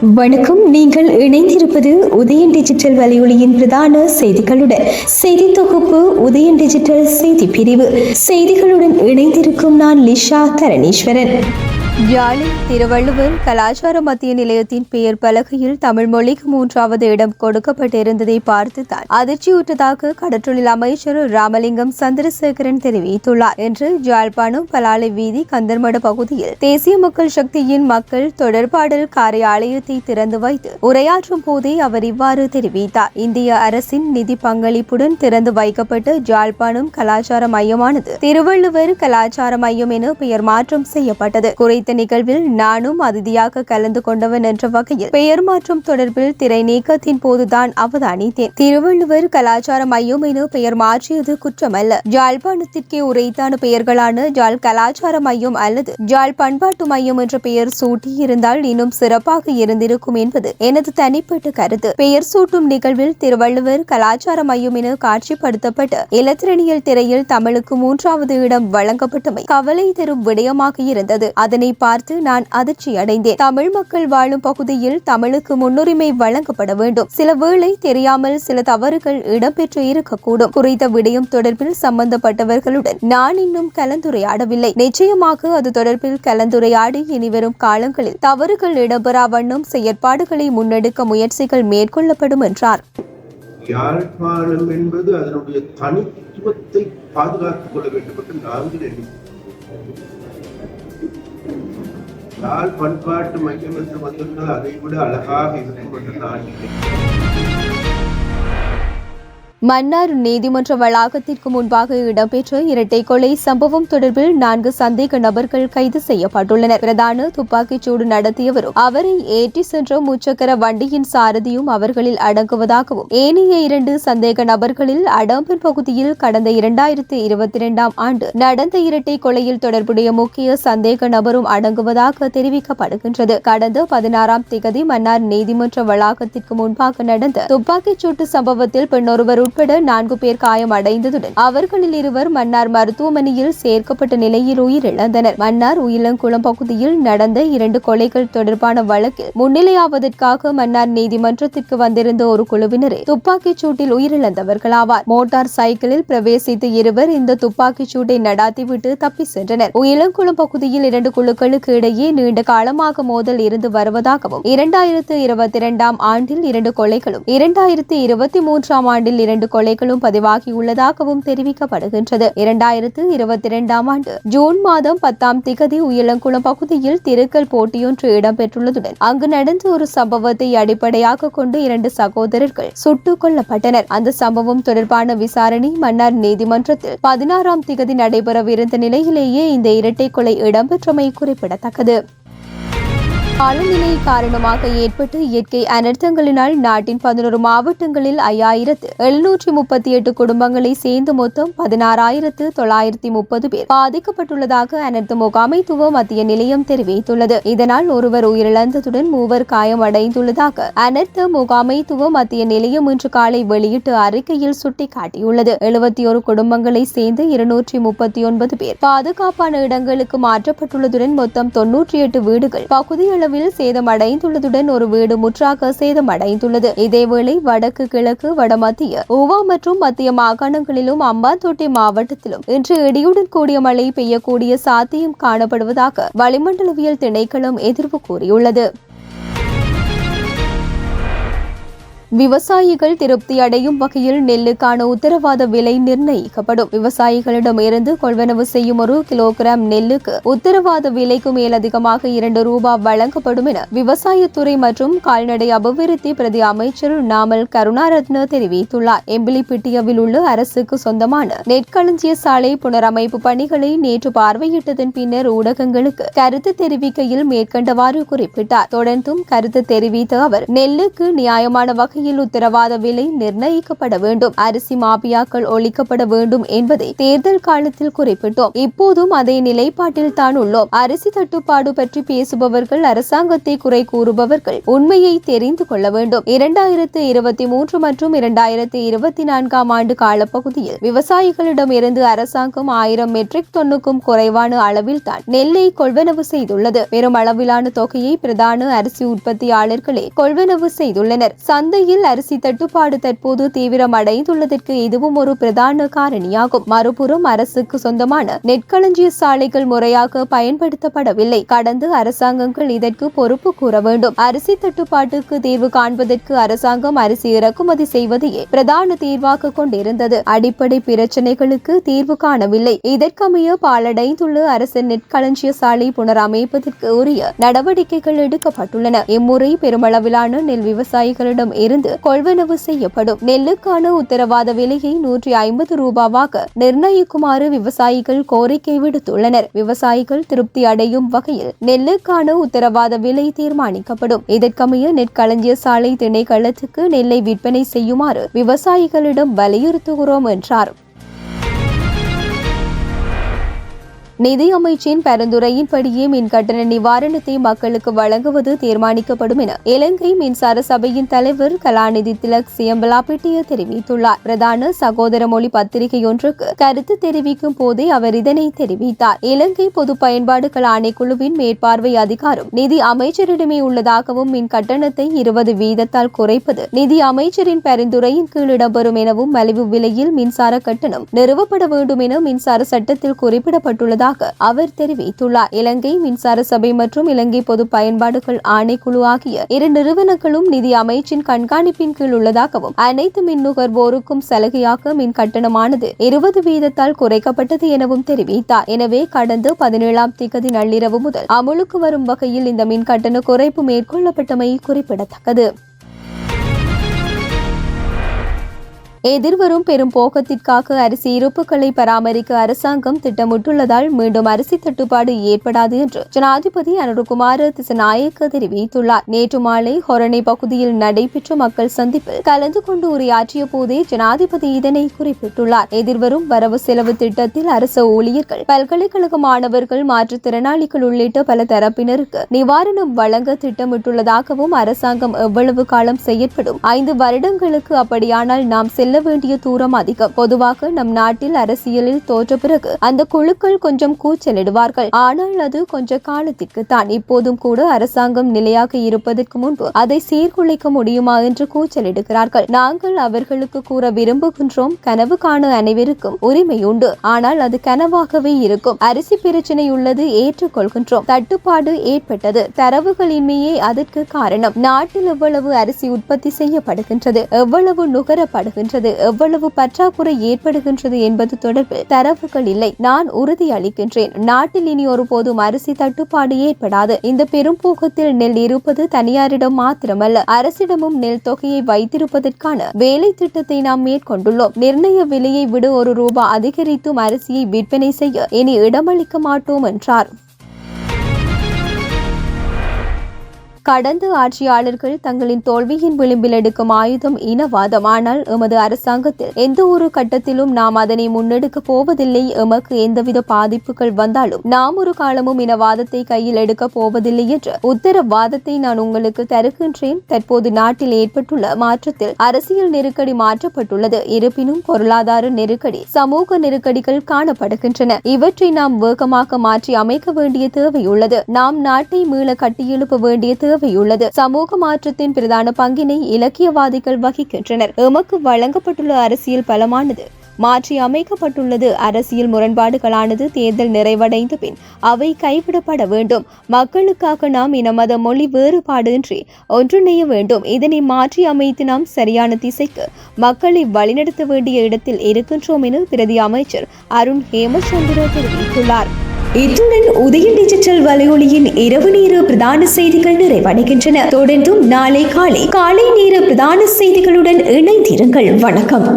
வணக்கம். நீங்கள் இணைந்திருப்பது உதயன் டிஜிட்டல் வலையொலியின் பிரதான செய்திகளுடன். செய்தி தொகுப்பு உதயன் டிஜிட்டல் செய்தி பிரிவு. செய்திகளுடன் இணைந்திருக்கும் நான் லிஷா தரணீஸ்வரன். யாழில் திருவள்ளுவர் கலாச்சார மத்திய நிலையத்தின் பெயர் பலகையில் தமிழ் மொழிக்கு 3வது இடம் கொடுக்கப்பட்டிருந்ததை பார்த்துதான் அதிர்ச்சியுற்றதாக கடற்றொழில் அமைச்சர் ராமலிங்கம் சந்திரசேகரன் தெரிவித்துள்ளார் என்று யாழ்ப்பாணம் பலாலை வீதி கந்தர்மட பகுதியில் தேசிய மக்கள் சக்தியின் மக்கள் தொடர்பாடல் காரியாலயத்தை திறந்து வைத்து உரையாற்றும் போதே அவர் இவ்வாறு தெரிவித்தார். இந்திய அரசின் நிதி பங்களிப்புடன் திறந்து வைக்கப்பட்ட யாழ்ப்பாணம் கலாச்சார மையமானது திருவள்ளுவர் கலாச்சார மையம் என பெயர் மாற்றம் செய்யப்பட்டது. நிகழ்வில் நானும் அதிதியாக கலந்து கொண்டவன் என்ற வகையில் பெயர் மாற்றம் தொடர்பில் திரை நீக்கத்தின் போதுதான் அவதானித்தேன். திருவள்ளுவர் கலாச்சார மையம் என பெயர் மாற்றியது குற்றமல்ல. யாழ்ப்பாணத்திற்கே உரைத்தான பெயர்களான யாழ் கலாச்சார மையம் அல்லது யாழ் பண்பாட்டு மையம் என்ற பெயர் சூட்டி இருந்தால் இன்னும் சிறப்பாக இருந்திருக்கும் என்பது எனது தனிப்பட்ட கருத்து. பெயர் சூட்டும் நிகழ்வில் திருவள்ளுவர் கலாச்சார மையம் என காட்சிப்படுத்தப்பட்ட இலத்திரனியல் திரையில் தமிழுக்கு 3வது இடம் வழங்கப்பட்டமை கவலை தரும் விடயமாக இருந்தது. அதனை பார்த்து நான் அதிர்ச்சி அடைந்தேன். தமிழ் மக்கள் வாழும் பகுதியில் தமிழுக்கு முன்னுரிமை வழங்கப்பட வேண்டும். சில வேளை தெரியாமல் சில தவறுகள் இடம்பெற்று இருக்கக்கூடும். குறித்த விடயம் தொடர்பில் சம்பந்தப்பட்டவர்களுடன் நான் இன்னும் கலந்துரையாடவில்லை. நிச்சயமாக அது தொடர்பில் கலந்துரையாடி இனிவரும் காலங்களில் தவறுகள் இடம்பெறா வண்ணம் செயற்பாடுகளை முன்னெடுக்க முயற்சிகள் மேற்கொள்ளப்படும் என்றார். யாழ்ப்பாணம் என்பது அதனுடைய தனித்துவத்தை பாதுகாத்துக் கொள்ள வேண்டும் என்று நாங்கள் யாழ் பண்பாட்டு மையம் என்று வந்திருந்தால் அதை விட அழகாக இருக்கும் என்று நான் மன்னார் நீதிமன்ற வளாகத்திற்கு முன்பாக இடம்பெற்ற இரட்டை கொலை சம்பவம் தொடர்பில் 4 சந்தேக நபர்கள் கைது செய்யப்பட்டுள்ளனர். பிரதான துப்பாக்கிச்சூடு நடத்தியவரும் அவரை ஏற்றி சென்ற முச்சக்கர வண்டியின் சாரதியும் அவர்களில் அடங்குவதாகவும் ஏனைய 2 சந்தேக நபர்களில் அடம்பன் பகுதியில் கடந்த 2022ஆம் ஆண்டு நடந்த இரட்டை கொலையில் தொடர்புடைய முக்கிய சந்தேக நபரும் அடங்குவதாக தெரிவிக்கப்படுகின்றது. கடந்த 16ஆம் திகதி மன்னார் நீதிமன்ற வளாகத்திற்கு முன்பாக நடந்த துப்பாக்கிச்சூட்டு சம்பவத்தில் பெண்ணொருவர் உட்பட 4 பேர் காயமடைந்ததுடன் அவர்களில் 2 மன்னார் மருத்துவமனையில் சேர்க்கப்பட்ட நிலையில் உயிரிழந்தனர். மன்னார் உயிலங்குளம் பகுதியில் நடந்த 2 கொலைகள் தொடர்பான வழக்கில் முன்னிலையாவதற்காக மன்னார் நீதிமன்றத்திற்கு வந்திருந்த ஒரு குழுவினரே துப்பாக்கிச் சூட்டில் உயிரிழந்தவர்களாவார். மோட்டார் சைக்கிளில் பிரவேசித்த 2 இந்த துப்பாக்கிச் சூட்டை நடாத்திவிட்டு தப்பி சென்றனர். உயிலங்குளம் பகுதியில் 2 குழுக்களுக்கு இடையே நீண்ட காலமாக மோதல் இருந்து வருவதாகவும் 2022ஆம் ஆண்டில் 2 கொலைகளும் 2023ஆம் ஆண்டில் 2 கொலைகளும் பதிவாகியுள்ளதாகவும் தெரிவிக்கப்படுகின்றது. 2022ஆம் ஆண்டு ஜூன் மாதம் 10ஆம் திகதி உயிலங்குளம் பகுதியில் திருக்கல் போட்டியொன்று இடம்பெற்றுள்ளதுடன் அங்கு நடந்த ஒரு சம்பவத்தை அடிப்படையாக கொண்டு 2 சகோதரர்கள் சுட்டுக் கொல்லப்பட்டனர். அந்த சம்பவம் தொடர்பான விசாரணை மன்னார் நீதிமன்றத்தில் 16ஆம் திகதி நடைபெறவிருந்த நிலையிலேயே இந்த இரட்டை கொலை இடம்பெற்றமை குறிப்பிடத்தக்கது. காலநிலை காரணமாக ஏற்பட்ட இயற்கை அனர்த்தங்களினால் நாட்டின் 11 மாவட்டங்களில் 5738 குடும்பங்களை சேர்ந்து மொத்தம் 16,930 பேர் பாதிக்கப்பட்டுள்ளதாக அனர்த்த முகாமைத்துவ மத்திய நிலையம் தெரிவித்துள்ளது. இதனால் ஒருவர் உயிரிழந்ததுடன் 3 காயமடைந்துள்ளதாக அனர்த்த முகாமைத்துவ மத்திய நிலையம் இன்று காலை வெளியிட்ட அறிக்கையில் சுட்டிக்காட்டியுள்ளது. 71 குடும்பங்களை சேர்ந்து 239 பேர் பாதுகாப்பான இடங்களுக்கு மாற்றப்பட்டுள்ளதுடன் மொத்தம் 98 வீடுகள் பகுதியில் சேதமடைந்துள்ளதுடன் ஒரு வீடு முற்றாக சேதமடைந்துள்ளது. இதேவேளை வடக்கு கிழக்கு வடமத்திய ஊவா மற்றும் மத்திய மாகாணங்களிலும் அம்பாந்தோட்டை மாவட்டத்திலும் இன்று இடியுடன் கூடிய மழை பெய்யக்கூடிய சாத்தியம் காணப்படுவதாக வளிமண்டலவியல் திணைக்களம் எதிர்ப்பு கூறியுள்ளது. விவசாயிகள் திருப்தி அடையும் வகையில் நெல்லுக்கான உத்தரவாத விலை நிர்ணயிக்கப்படும். விவசாயிகளிடம் இருந்து கொள்வனவு செய்யும் 1 கிலோகிராம் நெல்லுக்கு உத்தரவாத விலைக்கு மேலதிகமாக 2 ரூபாய் வழங்கப்படும் என விவசாயத்துறை மற்றும் கால்நடை அபிவிருத்தி பிரதி அமைச்சர் நாமல் கருணாரத்ன தெரிவித்துள்ளார். எம்பிலிப்பிட்டியவில் உள்ள அரசுக்கு சொந்தமான நெற்களஞ்சிய சாலை புனரமைப்பு பணிகளை நேற்று பார்வையிட்டதன் பின்னர் ஊடகங்களுக்கு கருத்து தெரிவிக்கையில் மேற்கண்டவாறு குறிப்பிட்டார். தொடர்ந்தும் கருத்து தெரிவித்த அவர் நெல்லுக்கு நியாயமான வகையில் சந்தையில் உத்தரவாத விலை நிர்ணயிக்கப்பட வேண்டும், அரிசி மாபியாக்கள் ஒழிக்கப்பட வேண்டும் என்பதை தேர்தல் காலத்தில் குறிப்பிட்டோம். இப்போதும் அதே நிலைப்பாட்டில் தான் உள்ளோம். அரிசி தட்டுப்பாடு பற்றி பேசுபவர்கள், அரசாங்கத்தை குறை கூறுபவர்கள் உண்மையை தெரிந்து கொள்ள வேண்டும். 2023 மற்றும் 2024 ஆண்டு காலப்பகுதியில் விவசாயிகளிடம் இருந்து அரசாங்கம் 1000 மெட்ரிக் டன்னுக்கும் குறைவான அளவில் தான் நெல்லை கொள்வனவு செய்துள்ளது. பெரும் அளவிலான தொகையை பிரதான அரிசி உற்பத்தியாளர்களே கொள்வனவு செய்துள்ளனர். சந்தையில் அரிசி தட்டுப்பாடு தற்போது தீவிரமடைந்துள்ளதற்கு இதுவும் ஒரு பிரதான காரணியாகும். மறுபுறம் அரசுக்கு சொந்தமான நெற்களஞ்சிய சாலைகள் முறையாக பயன்படுத்தப்படவில்லை. கடந்த அரசாங்கங்கள் இதற்கு பொறுப்பு கூற வேண்டும். அரிசி தட்டுப்பாட்டுக்கு தீர்வு காண்பதற்கு அரசாங்கம் அரிசி இறக்குமதி செய்வதையே பிரதான தீர்வாக கொண்டிருந்தது. அடிப்படை பிரச்சனைகளுக்கு தீர்வு காணவில்லை. இதற்கமைய பாலடைந்துள்ள அரசு நெற்களஞ்சிய சாலை புனரமைப்பதற்கு உரிய நடவடிக்கைகள் எடுக்கப்பட்டுள்ளன. இம்முறை பெருமளவிலான நெல் விவசாயிகளிடம் இருந்து கொள்வனவு செய்யப்படும். நெல்லுக்கான உத்தரவாத விலையை 150 ரூபாவாக நிர்ணயிக்குமாறு விவசாயிகள் கோரிக்கை விடுத்துள்ளனர். விவசாயிகள் திருப்தி அடையும் வகையில் நெல்லுக்கான உத்தரவாத விலை தீர்மானிக்கப்படும். இதற்கமைய நெற்களஞ்சிய சாலை திணைக்களத்துக்கு நெல்லை விற்பனை செய்யுமாறு விவசாயிகளிடம் வலியுறுத்துகிறோம் என்றார். நிதி அமைச்சின் பரிந்துரையின்படியே மின் கட்டண நிவாரணத்தை மக்களுக்கு வழங்குவது தீர்மானிக்கப்படும் என இலங்கை மின்சார சபையின் தலைவர் கலாநிதி திலக் சியம்பலாபிட்டிய தெரிவித்துள்ளார். பிரதான சகோதர மொழி பத்திரிகை ஒன்றுக்கு கருத்து தெரிவிக்கும் போதே அவர் இதனை தெரிவித்தார். இலங்கை பொது பயன்பாடுகள் ஆணைக்குழுவின் மேற்பார்வை அதிகாரம் நிதி அமைச்சரிடமே உள்ளதாகவும் மின் கட்டணத்தை 20 வீதத்தால் குறைப்பது நிதி அமைச்சரின் பரிந்துரையின் கீழ் இடம்பெறும் எனவும் மலிவு விலையில் மின்சார கட்டணம் நிறுவப்பட வேண்டும் என மின்சார சட்டத்தில் குறிப்பிடப்பட்டுள்ளது அவர் தெரிவித்துள்ளார். இலங்கை மின்சார சபை மற்றும் இலங்கை பொது பயன்பாடுகள் ஆணைக்குழு ஆகிய இரு நிறுவனங்களும் நிதி அமைச்சின் கண்காணிப்பின் கீழ் உள்ளதாகவும் அனைத்து மின் நுகர்வோருக்கும் சலுகையாக மின் கட்டணமானது 20 வீதத்தால் குறைக்கப்பட்டது எனவும் தெரிவித்தார். எனவே கடந்த 17ஆம் தேதி நள்ளிரவு முதல் அமுலுக்கு வரும் வகையில் இந்த மின் கட்டண குறைப்பு மேற்கொள்ளப்பட்டமை குறிப்பிடத்தக்கது. எதிர்வரும் பெரும் போக்கத்திற்காக அரிசி இருப்புகளை பராமரிக்க அரசாங்கம் திட்டமிட்டுள்ளதால் மீண்டும் அரிசி தட்டுப்பாடு ஏற்படாது என்று ஜனாதிபதி அனுருகுமார திசநாயக்க தெரிவித்துள்ளார். நேற்று மாலை ஹொரணை பகுதியில் நடைபெற்ற மக்கள் சந்திப்பில் கலந்து கொண்டு உரையாற்றிய போதே ஜனாதிபதி இதனை குறிப்பிட்டுள்ளார். எதிர்வரும் வரவு செலவு திட்டத்தில் அரசு ஊழியர்கள், பல்கலைக்கழக மாணவர்கள், மாற்றுத்திறனாளிகள் உள்ளிட்ட பல தரப்பினருக்கு நிவாரணம் வழங்க திட்டமிட்டுள்ளதாகவும் அரசாங்கம் எவ்வளவு காலம் செயற்படும் 5 வருடங்களுக்கு அப்படியானால் நாம் செல்ல வேண்டிய தூரம் அதிகம். பொதுவாக நம் நாட்டில் அரசியலில் தோற்ற பிறகு அந்த குழுக்கள் கொஞ்சம் கூச்சலிடுவார்கள். ஆனால் அது கொஞ்ச காலத்திற்கு தான். இப்போதும் கூட அரசாங்கம் நிலையாக இருப்பதற்கு முன்பு அதை சீர்குலைக்க முடியுமா என்று கூச்சலிடுகிறார்கள். நாங்கள் அவர்களுக்கு கூற விரும்புகின்றோம், கனவு காண அனைவருக்கும் உரிமை உண்டு. ஆனால் அது கனவாகவே இருக்கும். அரிசி பிரச்சனை உள்ளது, ஏற்றுக்கொள்கின்றோம். தட்டுப்பாடு ஏற்பட்டது, தரவுகளின்மையே அதற்கு காரணம். நாட்டில் எவ்வளவு அரிசி உற்பத்தி செய்யப்படுகின்றது, எவ்வளவு நுகரப்படுகின்றது, எவ்வளவு பற்றாக்குறை ஏற்படுகின்றது என்பது தொடர்பில் தரவுகள் இல்லை. நான் உறுதி அளிக்கின்றேன், நாட்டில் இனி ஒருபோதும் அரிசி தட்டுப்பாடு ஏற்படாது. இந்த பெரும் போக்கத்தில் நெல் இருப்பது தனியாரிடம் மாத்திரமல்ல, அரசிடமும் நெல் தொகையை வைத்திருப்பதற்கான வேலை திட்டத்தை நாம் மேற்கொண்டுள்ளோம். நிர்ணய விலையை விட ₹1 அதிகரித்தும் அரிசியை விற்பனை செய்ய இனி இடமளிக்க மாட்டோம் என்றார். கடந்த ஆட்சியாளர்கள் தங்களின் தோல்வியின் விளிம்பில் எடுக்கும் ஆயுதம் இனவாதம். ஆனால் எமது அரசாங்கத்தில் எந்த ஒரு கட்டத்திலும் நாம் அதனை முன்னெடுக்க போவதில்லை. எமக்கு எந்தவித பாதிப்புகள் வந்தாலும் நாம் ஒரு காலமும் இனவாதத்தை கையில் எடுக்க போவதில்லை என்ற உத்தரவாதத்தை நான் உங்களுக்கு தருகின்றேன். தற்போது நாட்டில் ஏற்பட்டுள்ள மாற்றத்தில் அரசியல் நெருக்கடி மாற்றப்பட்டுள்ளது. இருப்பினும் பொருளாதார நெருக்கடி, சமூக நெருக்கடிகள் காணப்படுகின்றன. இவற்றை நாம் வேகமாக மாற்றி அமைக்க வேண்டிய தேவையுள்ளது. நாம் நாட்டை மீள கட்டியெழுப்ப வேண்டிய தேவையுள்ளது. சமூக மாற்றத்தின் பிரதான பங்கினை இலக்கியவாதிகள் வகிக்கின்றனர். எமக்கு வழங்கப்பட்டுள்ள அரசியல் பலமானது மாற்றி அமைக்கப்பட்டுள்ளது. அரசியல் முரண்பாடுகளானது தேர்தல் நிறைவடைந்த பின் அவை கைவிடப்பட வேண்டும். மக்களுக்காக நாம் இனமத மொழி வேறுபாடின்றி ஒன்றிணைய வேண்டும். இதனை மாற்றி அமைத்து நாம் சரியான திசைக்கு மக்களை வழிநடத்த வேண்டிய இடத்தில் இருக்கின்றோம் என பிரதி அமைச்சர் அருண் ஹேமச்சந்திர தெரிவித்துள்ளார். இத்துடன் உதயம் டிஜிட்டல் வலையொலியின் இரவு நேர பிரதான செய்திகள் நிறைவடைகின்றன. தொடர்ந்தும் நாளை காலை நேர பிரதான செய்திகளுடன் இணைந்திருங்கள். வணக்கம்.